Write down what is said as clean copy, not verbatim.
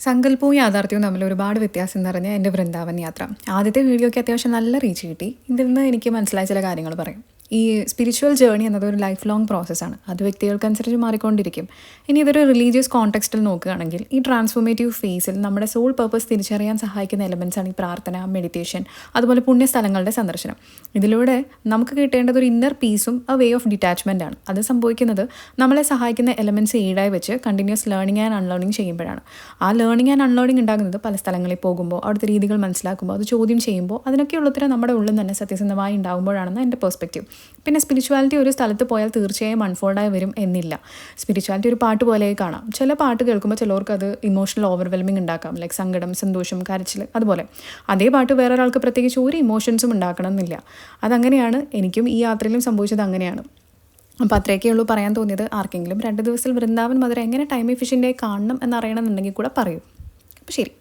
സങ്കല്പവും യാഥാർത്ഥ്യവും തമ്മിൽ ഒരുപാട് വ്യത്യാസം നിറഞ്ഞ എൻ്റെ വൃന്ദാവൻ യാത്ര. ആദ്യത്തെ വീഡിയോയ്ക്ക് അത്യാവശ്യം നല്ല റീച്ച് കിട്ടി. ഇതിൽ നിന്ന് എനിക്ക് മനസ്സിലായ ചില കാര്യങ്ങൾ പറയും. ഈ സ്പിരിച്വൽ ജേർണി എന്നത് ഒരു ലൈഫ് ലോങ് പ്രോസസ്സാണ്. അത് വ്യക്തികൾക്കനുസരിച്ച് മാറിക്കൊണ്ടിരിക്കും. ഇനി ഇതൊരു റിലീജിയസ് കോണ്ടെക്സ്റ്റിൽ നോക്കുകയാണെങ്കിൽ ഈ ട്രാൻസ്ഫോർമേറ്റീവ് ഫേസിൽ നമ്മുടെ സോൾ പർപ്പസ് തിരിച്ചറിയാൻ സഹായിക്കുന്ന എലമെൻറ്റ്സാണ് ഈ പ്രാർത്ഥന, മെഡിറ്റേഷൻ, അതുപോലെ പുണ്യസ്ഥലങ്ങളുടെ സന്ദർശനം. ഇതിലൂടെ നമുക്ക് കിട്ടേണ്ടത് ഒരു ഇന്നർ പീസും വേ ഓഫ് ഡിറ്റാച്ച്മെൻ്റ് ആണ്. അത് സംഭവിക്കുന്നത് നമ്മളെ സഹായിക്കുന്ന എലമെൻറ്റ്സ് ഈടായി വെച്ച് കണ്ടിന്യൂസ് ലേണിംഗ് ആൻഡ് അൺലേണിംഗ് ചെയ്യുമ്പോഴാണ്. ആ ലേണിംഗ് ആൻഡ് അൺലേണിംഗ് ഉണ്ടാകുന്നത് പല സ്ഥലങ്ങളിൽ പോകുമ്പോൾ, അവിടുത്തെ രീതികൾ മനസ്സിലാക്കുമ്പോൾ, അത് ചോദ്യം ചെയ്യുമ്പോൾ, അതിനൊക്കെയുള്ള ഉത്തരം നമ്മുടെ ഉള്ളിൽ തന്നെ സത്യസന്ധമായി ഉണ്ടാകുമ്പോഴാണെന്ന് എൻ്റെ പെർസ്പെക്റ്റീവ്. പിന്നെ സ്പിരിച്വാലിറ്റി ഒരു സ്ഥലത്ത് പോയാൽ തീർച്ചയായും അൺഫോൾഡായി വരും എന്നില്ല. സ്പിരിച്വാലിറ്റി ഒരു പാട്ട് പോലെ കാണാം. ചില പാട്ട് കേൾക്കുമ്പോൾ ചിലർക്ക് അത് ഇമോഷണൽ ഓവർവെൽമിംഗ് ഉണ്ടാക്കാം, ലൈക്ക് സങ്കടം, സന്തോഷം, കരച്ചിൽ. അതുപോലെ അതേ പാട്ട് വേറൊരാൾക്ക് പ്രത്യേകിച്ച് ഒരു ഇമോഷൻസും ഉണ്ടാക്കണം എന്നില്ല. അതങ്ങനെയാണ്. എനിക്കും ഈ യാത്രയിലും സംഭവിച്ചത് അങ്ങനെയാണ്. അപ്പോൾ അത്രയൊക്കെ ഉള്ളൂ പറയാൻ തോന്നിയത്. ആർക്കെങ്കിലും 2 ദിവസത്തിൽ വൃന്ദാവൻ മധുര എങ്ങനെ ടൈം എഫിഷ്യൻ്റായി കാണണം എന്നറിയണമെന്നുണ്ടെങ്കിൽ കൂടെ പറയൂ. അപ്പോൾ ശരി.